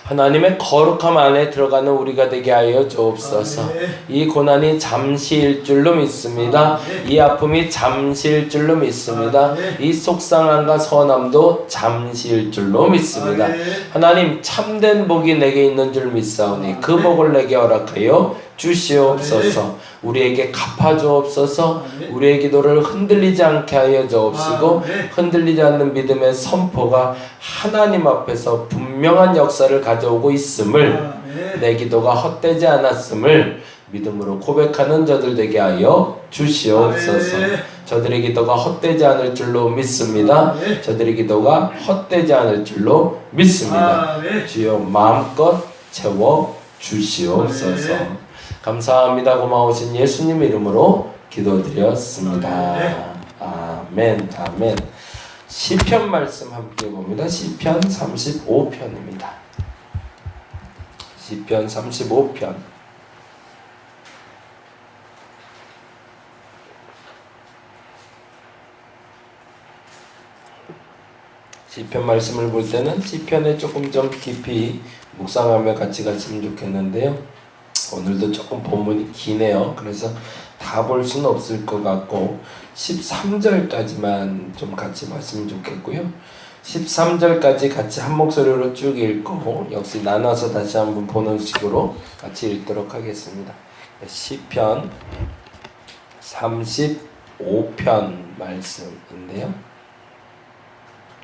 하나님의 거룩함 안에 들어가는 우리가 되게 하여 주옵소서. 이 고난이 잠시일 줄로 믿습니다. 이 아픔이 잠시일 줄로 믿습니다. 이 속상함과 서운함도 잠시일 줄로 믿습니다. 하나님 참된 복이 내게 있는 줄 믿사오니 그 복을 내게 허락하여 주시옵소서. 우리에게 갚아주옵소서. 우리의 기도를 흔들리지 않게 하여 주옵시고 흔들리지 않는 믿음의 선포가 하나님 앞에서 분명한 역사를 가져오고 있음을, 내 기도가 헛되지 않았음을 믿음으로 고백하는 저들 되게 하여 주시옵소서. 저들의 기도가 헛되지 않을 줄로 믿습니다. 저들의 기도가 헛되지 않을 줄로 믿습니다. 주여 마음껏 채워 주시옵소서. 감사합니다. 고마우신 예수님 이름으로 기도드렸습니다. 아멘. 아멘. 시편 말씀 함께 봅니다. 시편 35편입니다. 시편 35편. 시편 말씀을 볼 때는 시편에 조금 좀 깊이 묵상하며 같이 갔으면 좋겠는데요. 오늘도 조금 본문이 기네요. 그래서 다 볼 수는 없을 것 같고 13절까지만 좀 같이 봤으면 좋겠고요. 13절까지 같이 한 목소리로 쭉 읽고 역시 나눠서 다시 한번 보는 식으로 같이 읽도록 하겠습니다. 시편 35편 말씀인데요.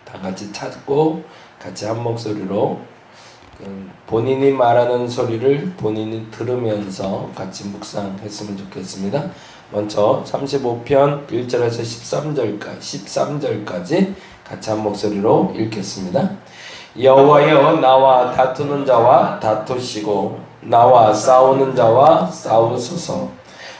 다 같이 찾고 같이 한 목소리로 본인이 말하는 소리를 본인이 들으면서 같이 묵상했으면 좋겠습니다. 먼저 35편 1절에서 13절까지 같이 한 목소리로 읽겠습니다. 여호와여, 나와 다투는 자와 다투시고 나와 싸우는 자와 싸우소서.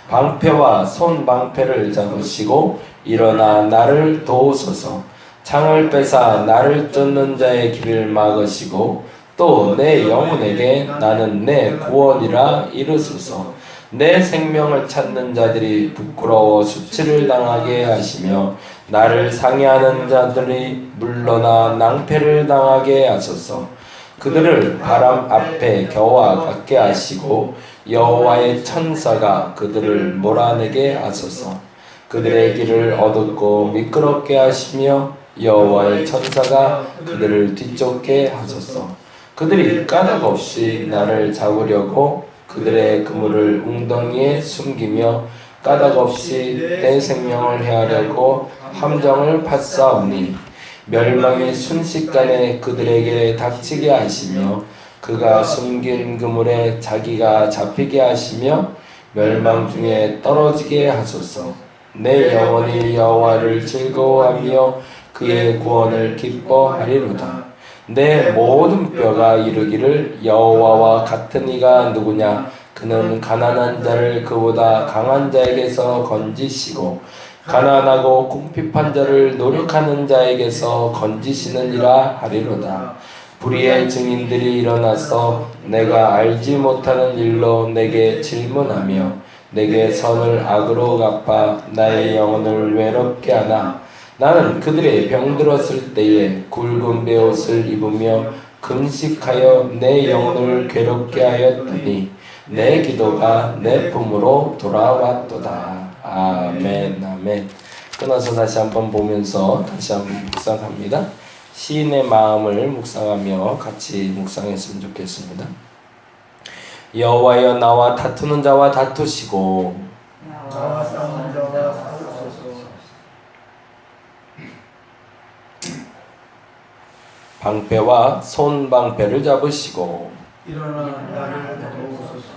방패와 손방패를 잡으시고 일어나 나를 도우소서. 창을 빼사 나를 쫓는 자의 길을 막으시고 또 내 영혼에게 나는 내 구원이라 이르소서. 내 생명을 찾는 자들이 부끄러워 수치를 당하게 하시며 나를 상해하는 자들이 물러나 낭패를 당하게 하소서. 그들을 바람 앞에 겨와 같게 하시고 여호와의 천사가 그들을 몰아내게 하소서. 그들의 길을 어둡고 미끄럽게 하시며 여호와의 천사가 그들을 뒤쫓게 하소서. 그들이 까닭 없이 나를 잡으려고 그들의 그물을 웅덩이에 숨기며 까닭 없이 내 생명을 해하려고 함정을 팠사오니 멸망이 순식간에 그들에게 닥치게 하시며 그가 숨긴 그물에 자기가 잡히게 하시며 멸망 중에 떨어지게 하소서. 내 영혼이 여호와를 즐거워하며 그의 구원을 기뻐하리로다. 내 모든 뼈가 이르기를 여호와와 같은 이가 누구냐. 그는 가난한 자를 그보다 강한 자에게서 건지시고 가난하고 궁핍한 자를 노력하는 자에게서 건지시느니라 하리로다. 불의의 증인들이 일어나서 내가 알지 못하는 일로 내게 질문하며 내게 선을 악으로 갚아 나의 영혼을 외롭게 하나. 나는 그들의 병들었을 때에 굵은 베옷을 입으며 금식하여 내 영혼을 괴롭게 하였더니 내 기도가 내 품으로 돌아왔도다. 아멘. 아멘. 끊어서 다시 한번 보면서 다시 한번 묵상합니다. 시인의 마음을 묵상하며 같이 묵상했으면 좋겠습니다. 여호와여, 나와 다투는 자와 다투시고 나와 싸우는 자와 싸우소서. 방패와 손방패를 잡으시고 일어나 나를 도우소서.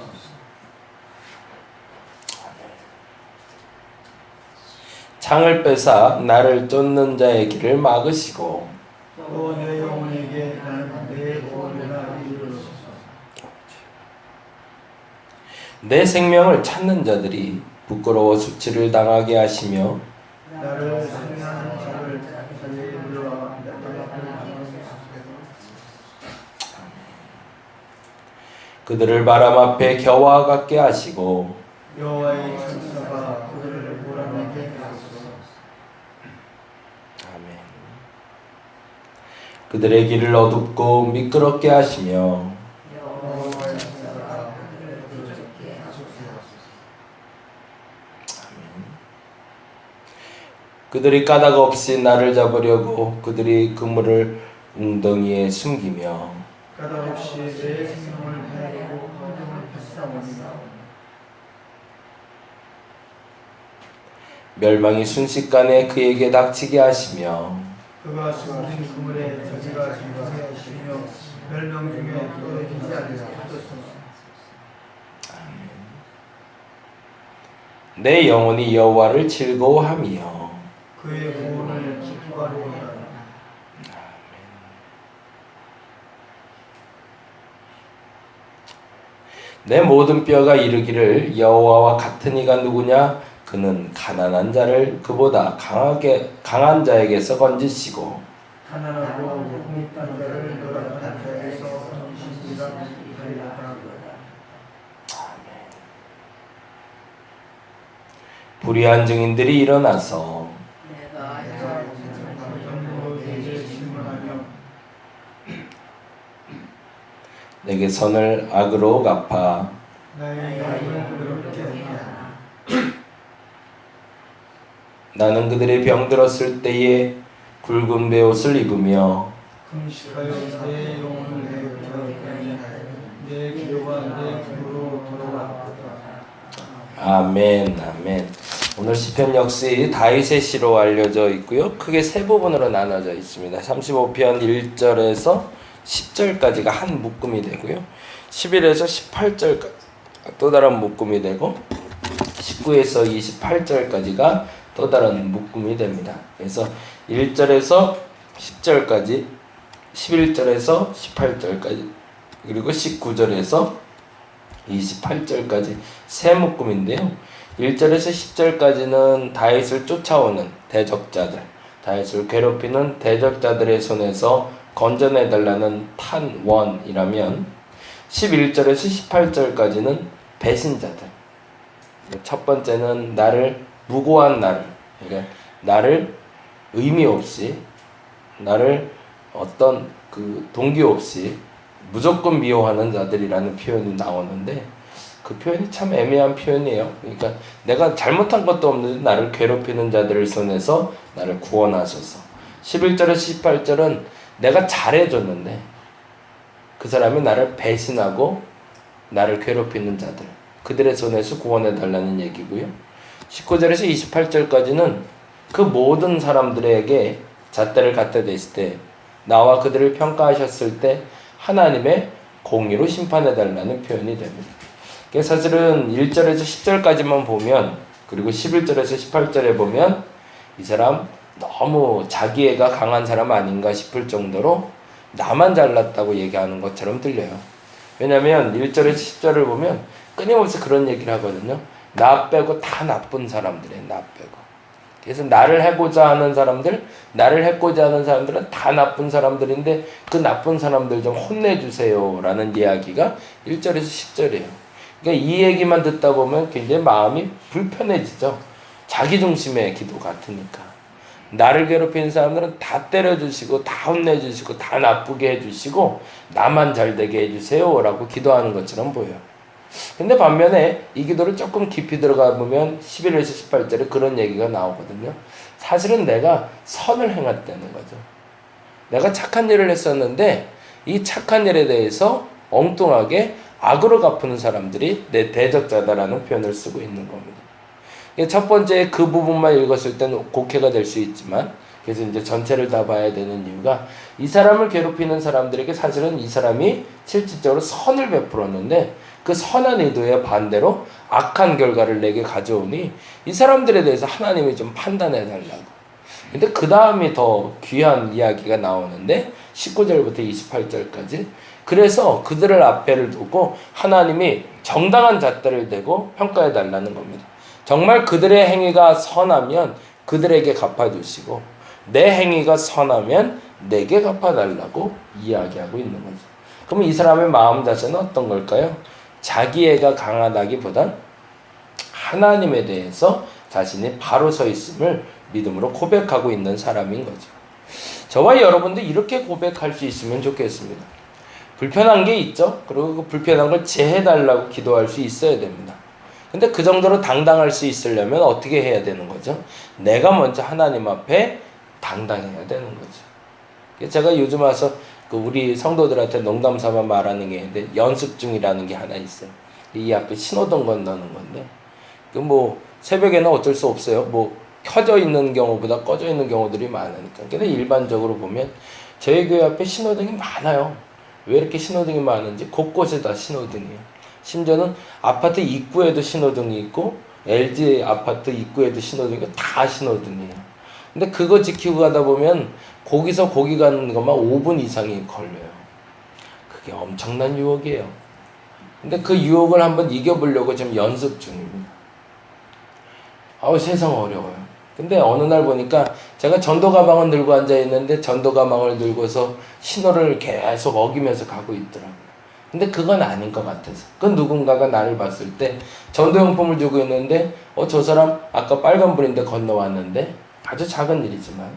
창을 빼사 나를 쫓는 자의 길을 막으시고 또 내 영혼에게 나는 내 구원이라 이르소서. 내 생명을 찾는 자들이 부끄러워 수치를 당하게 하시며 나를 상해하는 자를 자기에게 불러와 내 앞을 막으소서. 그들을 바람 앞에 겨와 같게 하시고 여호와의 천사가 그들을 몰아내게 하소서. 아멘. 그들의 길을 어둡고 미끄럽게 하시며 그들이 까닭 없이 나를 잡으려고 그들이 그물을 웅덩이에 숨기며 까닭 없이 내 생명을 해하고 황금을 패싸움이다. 멸망이 순식간에 그에게 닥치게 하시며 그가 숨긴 그물에 저지가 증거하게 하시며 멸망 중에 떨어지지 않으라 하셨소서. 내 영혼이 여호와를 즐거워하며 그의 구원을 기뻐하리로다. 내 모든 뼈가 이르기를 여호와와 같은 이가 누구냐? 그는 가난한 자를 그보다 강한 자에게서 건지시고 가난하고 공익한 자를 너락한 자에게서 건지시리라 하리로다. 불의한 증인들이 일어나서 내가 전부로 내게 질문하며 내게 선을 악으로 갚아 나의 영을 괴롭게 하냐. 나는 그들의 병들었을 때에 굵은 베옷을 입으며 금식하여 내 영혼을 괴롭게 하냐. 내 기도가 내 귀로 돌아왔다. 아멘 아멘. 오늘 시편 역시 다윗의 시로 알려져 있고요. 크게 세 부분으로 나눠져 있습니다. 35편 1절에서 10절까지가 한 묶음이 되고요. 11에서 18절까지 또 다른 묶음이 되고 19에서 28절까지가 또 다른 묶음이 됩니다. 그래서 1절에서 10절까지, 11절에서 18절까지, 그리고 19절에서 28절까지 세 묶음인데요. 1절에서 10절까지는 다윗을 쫓아오는 대적자들, 다윗을 괴롭히는 대적자들의 손에서 건져내달라는 탄원이라면 11절에서 18절까지는 배신자들. 첫 번째는 나를 무고한 나를, 그러니까 나를 의미 없이, 나를 어떤 그 동기 없이 무조건 미워하는 자들이라는 표현이 나오는데 그 표현이 참 애매한 표현이에요. 그러니까 내가 잘못한 것도 없는데 나를 괴롭히는 자들의 손에서 나를 구원하소서. 11절에서 18절은 내가 잘해줬는데 그 사람이 나를 배신하고 나를 괴롭히는 자들, 그들의 손에서 구원해달라는 얘기고요. 19절에서 28절까지는 그 모든 사람들에게 잣대를 갖다 댔을 때, 나와 그들을 평가하셨을 때 하나님의 공의로 심판해달라는 표현이 됩니다. 사실은 1절에서 10절까지만 보면, 그리고 11절에서 18절에 보면 이 사람 너무 자기애가 강한 사람 아닌가 싶을 정도로 나만 잘났다고 얘기하는 것처럼 들려요. 왜냐하면 1절에서 10절을 보면 끊임없이 그런 얘기를 하거든요. 나 빼고 다 나쁜 사람들이에요. 나 빼고. 그래서 나를 해고자 하는 사람들, 나를 해고자 하는 사람들은 다 나쁜 사람들인데 그 나쁜 사람들 좀 혼내주세요 라는 이야기가 1절에서 10절이에요. 그러니까 이 얘기만 듣다 보면 굉장히 마음이 불편해지죠. 자기중심의 기도 같으니까. 나를 괴롭히는 사람들은 다 때려주시고 다 혼내주시고 다 나쁘게 해주시고 나만 잘되게 해주세요 라고 기도하는 것처럼 보여요. 근데 반면에 이 기도를 조금 깊이 들어가 보면 11에서 18절에 그런 얘기가 나오거든요. 사실은 내가 선을 행했다는 거죠. 내가 착한 일을 했었는데 이 착한 일에 대해서 엉뚱하게 악으로 갚는 사람들이 내 대적자다라는 표현을 쓰고 있는 겁니다. 첫 번째 그 부분만 읽었을 때는 곡해가 될 수 있지만, 그래서 이제 전체를 다 봐야 되는 이유가 이 사람을 괴롭히는 사람들에게 사실은 이 사람이 실질적으로 선을 베풀었는데 그 선한 의도에 반대로 악한 결과를 내게 가져오니 이 사람들에 대해서 하나님이 좀 판단해 달라고. 근데 그 다음이 더 귀한 이야기가 나오는데 19절부터 28절까지, 그래서 그들을 앞에를 두고 하나님이 정당한 잣대를 대고 평가해 달라는 겁니다. 정말 그들의 행위가 선하면 그들에게 갚아주시고 내 행위가 선하면 내게 갚아달라고 이야기하고 있는 거죠. 그러면 이 사람의 마음 자세는 어떤 걸까요? 자기애가 강하다기보단 하나님에 대해서 자신이 바로 서 있음을 믿음으로 고백하고 있는 사람인 거죠. 저와 여러분도 이렇게 고백할 수 있으면 좋겠습니다. 불편한 게 있죠. 그리고 그 불편한 걸 제해달라고 기도할 수 있어야 됩니다. 근데 그 정도로 당당할 수 있으려면 어떻게 해야 되는 거죠? 내가 먼저 하나님 앞에 당당해야 되는 거죠. 제가 요즘 와서 우리 성도들한테 농담 삼아 말하는 게 있는데 연습 중이라는 게 하나 있어요. 이 앞에 신호등 건너는 건데 새벽에는 어쩔 수 없어요. 켜져 있는 경우보다 꺼져 있는 경우들이 많으니까. 근데 일반적으로 보면 저희 교회 앞에 신호등이 많아요. 왜 이렇게 신호등이 많은지 곳곳에 다 신호등이에요. 심지어는 아파트 입구에도 신호등이 있고 LG 아파트 입구에도 신호등이 있고 다 신호등이에요. 근데 그거 지키고 가다 보면 거기서 거기 가는 것만 5분 이상이 걸려요. 그게 엄청난 유혹이에요. 근데 그 유혹을 한번 이겨보려고 지금 연습 중입니다. 세상 어려워요. 근데 어느 날 보니까 제가 전도 가방을 들고 앉아 있는데 전도 가방을 들고서 신호를 계속 어기면서 가고 있더라고요. 근데 그건 아닌 것 같아서. 그 누군가가 나를 봤을 때 전도용품을 주고 있는데 저 사람 아까 빨간불인데 건너왔는데 아주 작은 일이지만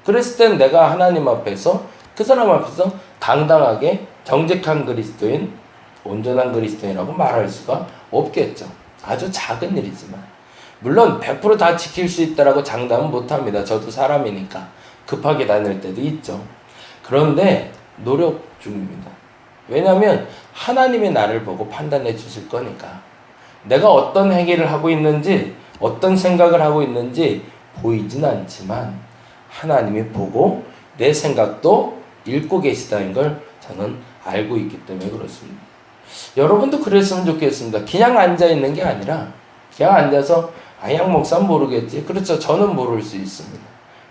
그랬을 땐 내가 하나님 앞에서 그 사람 앞에서 당당하게 정직한 그리스도인, 온전한 그리스도인이라고 말할 수가 없겠죠. 아주 작은 일이지만 물론 100% 다 지킬 수 있다라고 장담은 못합니다. 저도 사람이니까 급하게 다닐 때도 있죠. 그런데 노력 중입니다. 왜냐하면 하나님이 나를 보고 판단해 주실 거니까. 내가 어떤 행위를 하고 있는지 어떤 생각을 하고 있는지 보이진 않지만 하나님이 보고 내 생각도 읽고 계시다는 걸 저는 알고 있기 때문에 그렇습니다. 여러분도 그랬으면 좋겠습니다. 그냥 앉아있는 게 아니라 그냥 앉아서 양 목사는 모르겠지. 그렇죠. 저는 모를 수 있습니다.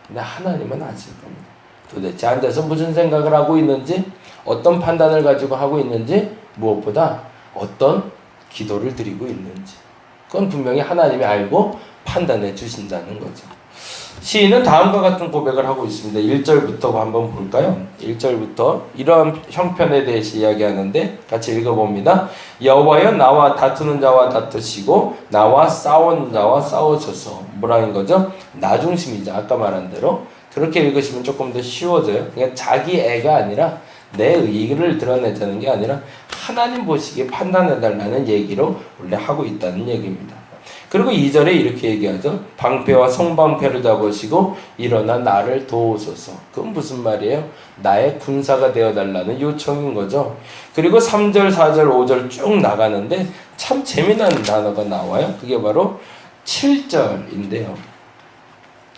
근데 하나님은 아실 겁니다. 도대체 앉아서 무슨 생각을 하고 있는지, 어떤 판단을 가지고 하고 있는지, 무엇보다 어떤 기도를 드리고 있는지, 그건 분명히 하나님이 알고 판단해 주신다는 거죠. 시인은 다음과 같은 고백을 하고 있습니다. 1절부터 한번 볼까요? 1절부터 이러한 형편에 대해서 이야기하는데 같이 읽어봅니다. 여호와여 나와 다투는 자와 다투시고 나와 싸우는 자와 싸우소서. 뭐라는 거죠? 나 중심이죠. 아까 말한 대로. 그렇게 읽으시면 조금 더 쉬워져요. 그냥 자기 애가 아니라 내 의의를 드러내자는 게 아니라 하나님 보시기에 판단해달라는 얘기로 원래 하고 있다는 얘기입니다. 그리고 2절에 이렇게 얘기하죠. 방패와 송방패를 잡으시고 일어나 나를 도우소서. 그건 무슨 말이에요? 나의 군사가 되어달라는 요청인 거죠. 그리고 3절, 4절, 5절 쭉 나가는데 참 재미난 단어가 나와요. 그게 바로 7절인데요.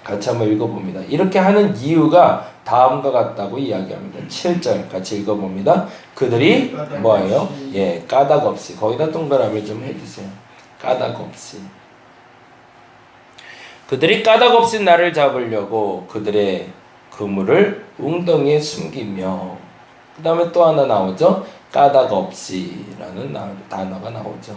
같이 한번 읽어봅니다. 이렇게 하는 이유가 다음과 같다고 이야기합니다. 7절 같이 읽어봅니다. 그들이 뭐예요? 까닭 없이. 거기다 동그라미 좀 해주세요. 까닭 없이. 그들이 까닭 없이 나를 잡으려고 그들의 그물을 웅덩이에 숨기며, 그 다음에 또 하나 나오죠. 까닭 없이라는 단어가 나오죠.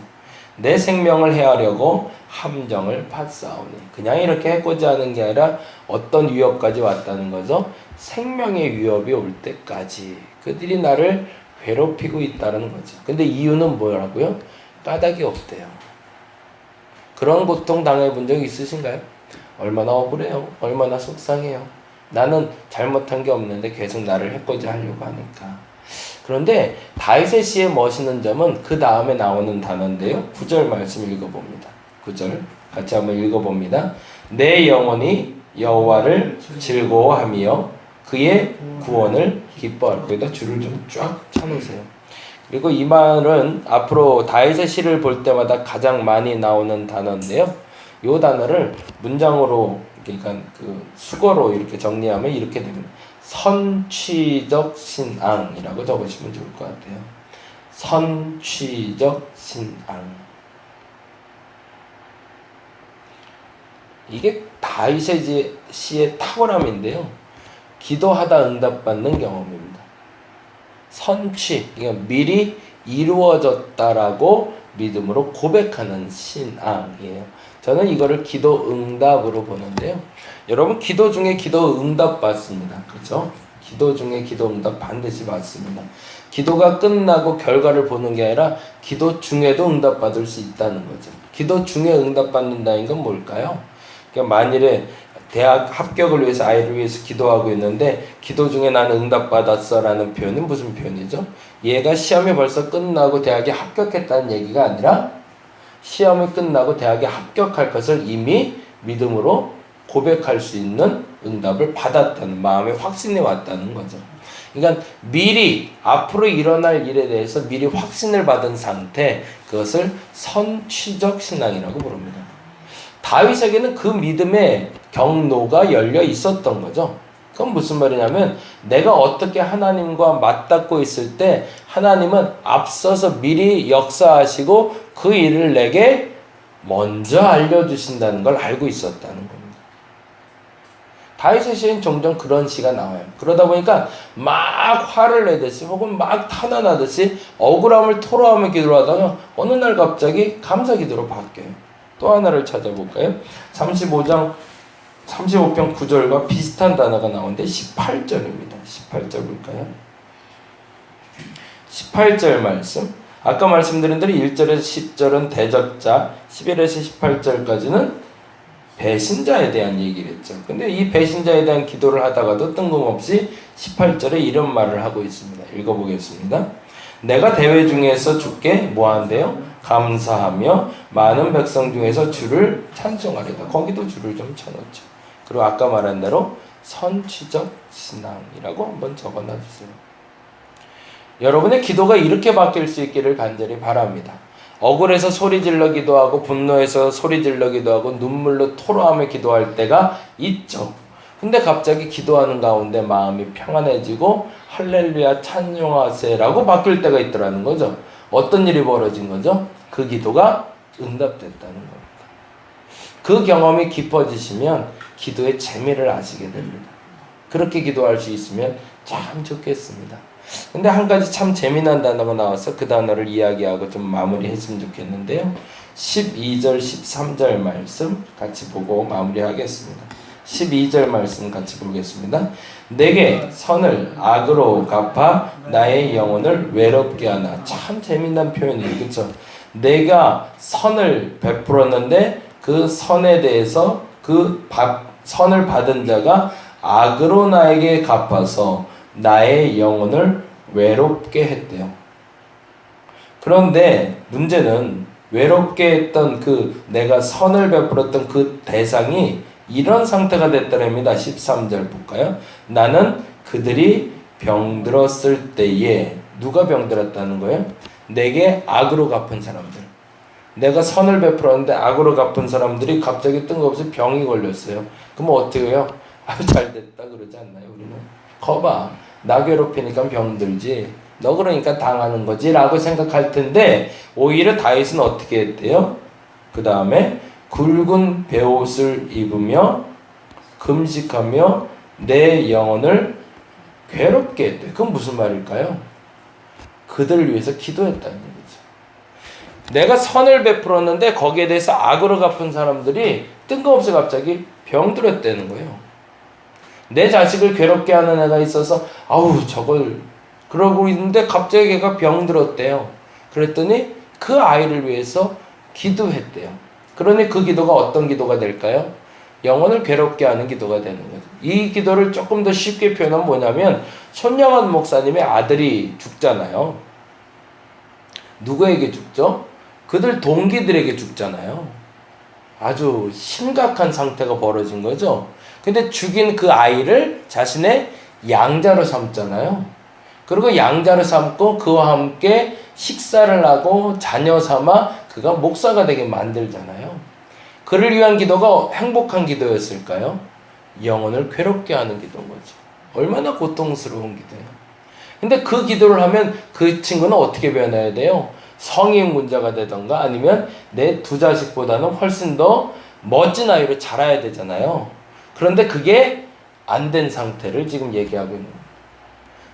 내 생명을 해하려고 함정을 팠사오니. 그냥 이렇게 해코지 하는 게 아니라 어떤 위협까지 왔다는 거죠. 생명의 위협이 올 때까지 그들이 나를 괴롭히고 있다는 거죠. 근데 이유는 뭐라고요? 까닭이 없대요. 그런 고통 당해본 적 있으신가요? 얼마나 억울해요. 얼마나 속상해요. 나는 잘못한 게 없는데 계속 나를 해코지 하려고 하니까. 그런데 다윗의 시의 멋있는 점은 그 다음에 나오는 단어인데요. 9절 말씀 읽어봅니다. 9절 같이 한번 읽어봅니다. 내 영혼이 여호와를 즐거워하며 그의 구원을 기뻐할. 거기다 줄을 좀 쫙 쳐놓으세요. 그리고 이 말은 앞으로 다윗의 시를 볼 때마다 가장 많이 나오는 단어인데요. 이 단어를 문장으로, 그러니까 수거로 이렇게 정리하면 이렇게 됩니다. 선취적 신앙이라고 적으시면 좋을 것 같아요. 선취적 신앙. 이게 다윗의 시의 탁월함인데요. 기도하다 응답받는 경험입니다. 선취, 그러니까 미리 이루어졌다라고 믿음으로 고백하는 신앙이에요. 저는 이거를 기도 응답으로 보는데요. 여러분 기도 중에 기도 응답 받습니다. 그렇죠? 기도 중에 기도 응답 반드시 받습니다. 기도가 끝나고 결과를 보는 게 아니라 기도 중에도 응답 받을 수 있다는 거죠. 기도 중에 응답 받는다는 건 뭘까요? 그러니까 만일에 대학 합격을 위해서 아이를 위해서 기도하고 있는데 기도 중에 나는 응답 받았어 라는 표현은 무슨 표현이죠? 얘가 시험이 벌써 끝나고 대학에 합격했다는 얘기가 아니라 시험이 끝나고 대학에 합격할 것을 이미 믿음으로 고백할 수 있는 응답을 받았다는 마음의 확신이 왔다는 거죠. 그러니까 미리 앞으로 일어날 일에 대해서 미리 확신을 받은 상태, 그것을 선취적 신앙이라고 부릅니다. 다윗에게는 그 믿음의 경로가 열려 있었던 거죠. 그건 무슨 말이냐면 내가 어떻게 하나님과 맞닿고 있을 때 하나님은 앞서서 미리 역사하시고 그 일을 내게 먼저 알려주신다는 걸 알고 있었다는 겁니다. 다윗의 시인 종종 그런 시가 나와요. 그러다 보니까 막 화를 내듯이 혹은 막 탄원하듯이 억울함을 토로하며 기도를 하다가 어느 날 갑자기 감사 기도로 바뀌어요. 또 하나를 찾아볼까요? 35장 35편 9절과 비슷한 단어가 나오는데 18절입니다. 18절 볼까요? 18절 말씀. 아까 말씀드린 대로 1절에서 10절은 대적자, 11에서 18절까지는 배신자에 대한 얘기를 했죠. 근데 이 배신자에 대한 기도를 하다가도 뜬금없이 18절에 이런 말을 하고 있습니다. 읽어보겠습니다. 내가 대회 중에서 주께 뭐한대요? 감사하며 많은 백성 중에서 주를 찬송하리다. 거기도 주를 좀 쳐놓죠. 그리고 아까 말한 대로 선취적 신앙이라고 한번 적어놔주세요. 여러분의 기도가 이렇게 바뀔 수 있기를 간절히 바랍니다. 억울해서 소리질러 기도하고 분노해서 소리질러 기도하고 눈물로 토로하며 기도할 때가 있죠. 근데 갑자기 기도하는 가운데 마음이 평안해지고 할렐루야 찬송하세라고 바뀔 때가 있더라는 거죠. 어떤 일이 벌어진 거죠? 그 기도가 응답됐다는 겁니다. 그 경험이 깊어지시면 기도의 재미를 아시게 됩니다. 그렇게 기도할 수 있으면 참 좋겠습니다. 근데 한 가지 참 재미난 단어가 나와서 그 단어를 이야기하고 좀 마무리했으면 좋겠는데요. 12절 13절 말씀 같이 보고 마무리하겠습니다. 12절 말씀 같이 보겠습니다. 내게 선을 악으로 갚아 나의 영혼을 외롭게 하나. 참 재미난 표현이에요. 그렇죠? 내가 선을 베풀었는데 그 선에 대해서 선을 받은 자가 악으로 나에게 갚아서 나의 영혼을 외롭게 했대요. 그런데 문제는 외롭게 했던 내가 선을 베풀었던 그 대상이 이런 상태가 됐다랍니다. 13절 볼까요? 나는 그들이 병들었을 때에 누가 병들었다는 거예요? 내게 악으로 갚은 사람들. 내가 선을 베풀었는데 악으로 갚은 사람들이 갑자기 뜬금없이 병이 걸렸어요. 그럼 어떻게 해요? 아주 잘 됐다 그러지 않나요? 우리는 거봐 나 괴롭히니까 병들지 너 그러니까 당하는 거지 라고 생각할 텐데 오히려 다윗은 어떻게 했대요? 그 다음에 굵은 베옷을 입으며 금식하며 내 영혼을 괴롭게 했대. 그건 무슨 말일까요? 그들을 위해서 기도했다는 얘기죠. 내가 선을 베풀었는데 거기에 대해서 악으로 갚은 사람들이 뜬금없이 갑자기 병들었다는 거예요. 내 자식을 괴롭게 하는 애가 있어서 아우 저걸 그러고 있는데 갑자기 걔가 병들었대요. 그랬더니 그 아이를 위해서 기도했대요. 그러니 그 기도가 어떤 기도가 될까요? 영혼을 괴롭게 하는 기도가 되는 거죠. 이 기도를 조금 더 쉽게 표현하면 뭐냐면 손영원 목사님의 아들이 죽잖아요. 누구에게 죽죠? 그들 동기들에게 죽잖아요. 아주 심각한 상태가 벌어진 거죠. 근데 죽인 그 아이를 자신의 양자로 삼잖아요. 그리고 양자로 삼고 그와 함께 식사를 하고 자녀 삼아 그가 목사가 되게 만들잖아요. 그를 위한 기도가 행복한 기도였을까요? 영혼을 괴롭게 하는 기도인 거죠. 얼마나 고통스러운 기도예요. 근데 그 기도를 하면 그 친구는 어떻게 변해야 돼요? 성인 문제가 되던가 아니면 내 두 자식보다는 훨씬 더 멋진 아이로 자라야 되잖아요. 그런데 그게 안 된 상태를 지금 얘기하고 있는 거예요.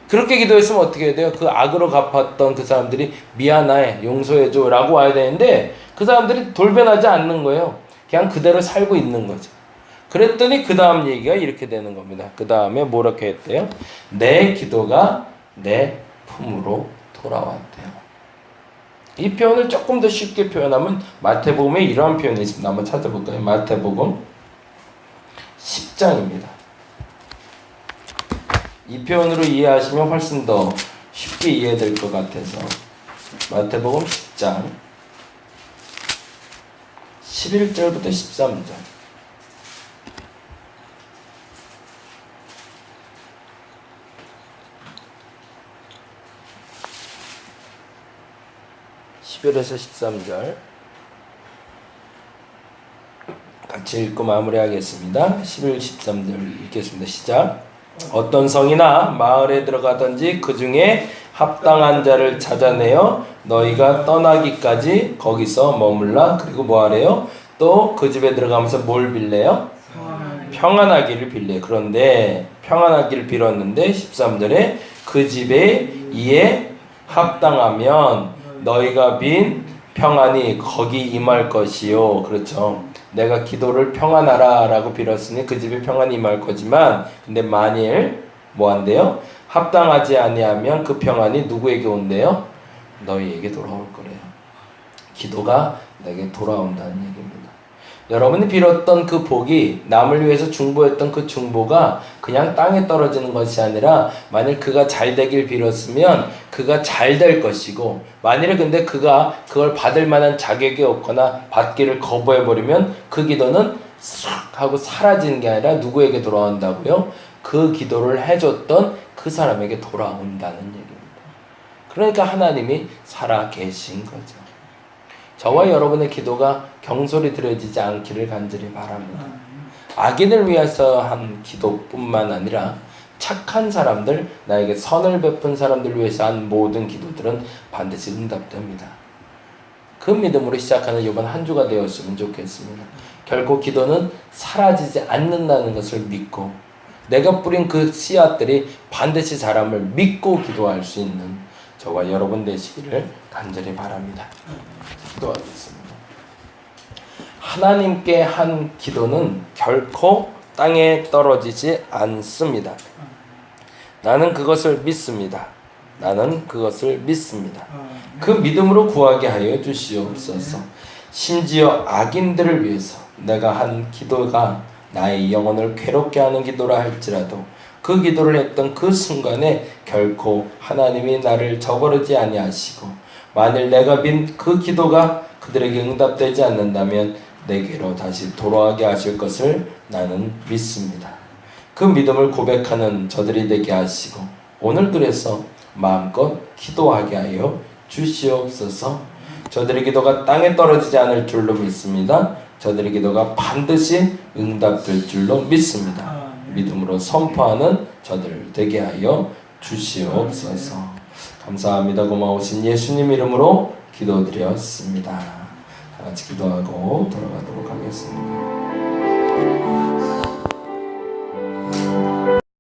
그렇게 기도했으면 어떻게 해야 돼요? 그 악으로 갚았던 그 사람들이 미안해, 용서해줘 라고 와야 되는데 그 사람들이 돌변하지 않는 거예요. 그냥 그대로 살고 있는 거죠. 그랬더니 그 다음 얘기가 이렇게 되는 겁니다. 그 다음에 뭐라고 했대요? 내 기도가 내 품으로 돌아왔대요. 이 표현을 조금 더 쉽게 표현하면 마태복음에 이러한 표현이 있습니다. 한번 찾아볼까요? 마태복음 10장입니다. 이 표현으로 이해하시면 훨씬 더 쉽게 이해될 것 같아서 마태복음 10장 11절부터 13절. (11에서) 13절 같이 읽고 마무리하겠습니다. 11, 13절 읽겠습니다. 시작. 어떤 성이나 마을에 들어가든지 그 중에 합당한 자를 찾아내어 너희가 떠나기까지 거기서 머물라. 그리고 뭐하래요? 또 그 집에 들어가면서 뭘 빌래요? 평안하기를 빌래. 그런데 평안하기를 빌었는데 13절에 그 집에 이에 합당하면 너희가 빈 평안이 거기 임할 것이요. 그렇죠. 내가 기도를 평안하라 라고 빌었으니 그 집에 평안이 임할 거지만, 근데 만일 뭐 한대요? 합당하지 아니하면 그 평안이 누구에게 온대요? 너희에게 돌아올 거래요. 기도가 내게 돌아온다는 얘기입니다. 여러분이 빌었던 그 복이, 남을 위해서 중보했던 그 중보가 그냥 땅에 떨어지는 것이 아니라, 만일 그가 잘 되길 빌었으면 그가 잘 될 것이고, 만일에 근데 그가 그걸 받을 만한 자격이 없거나 받기를 거부해버리면 그 기도는 싹 하고 사라지는 게 아니라 누구에게 돌아온다고요? 그 기도를 해줬던 그 사람에게 돌아온다는 얘기입니다. 그러니까 하나님이 살아 계신 거죠. 저와 여러분의 기도가 경솔히 드려지지 않기를 간절히 바랍니다. 악인을 위해서 한 기도뿐만 아니라 착한 사람들, 나에게 선을 베푼 사람들을 위해서 한 모든 기도들은 반드시 응답됩니다. 그 믿음으로 시작하는 이번 한 주가 되었으면 좋겠습니다. 결코 기도는 사라지지 않는다는 것을 믿고, 내가 뿌린 그 씨앗들이 반드시 자람을 믿고 기도할 수 있는 저와 여러분 되시기를 간절히 바랍니다. 기도하겠습니다. 하나님께 한 기도는 결코 땅에 떨어지지 않습니다. 나는 그것을 믿습니다. 나는 그것을 믿습니다. 그 믿음으로 구하게 하여 주시옵소서. 심지어 악인들을 위해서 내가 한 기도가 나의 영혼을 괴롭게 하는 기도라 할지라도 그 기도를 했던 그 순간에 결코 하나님이 나를 저버리지 아니하시고, 만일 내가 빈 그 기도가 그들에게 응답되지 않는다면 내게로 다시 돌아가게 하실 것을 나는 믿습니다. 그 믿음을 고백하는 저들이 되게 하시고, 오늘 그래서 마음껏 기도하게 하여 주시옵소서. 저들의 기도가 땅에 떨어지지 않을 줄로 믿습니다. 저들의 기도가 반드시 응답될 줄로 믿습니다. 믿음으로 선포하는 저들 되게 하여 주시옵소서. 감사합니다. 고마우신 예수님 이름으로 기도드렸습니다. 다 같이 기도하고 돌아가도록 하겠습니다.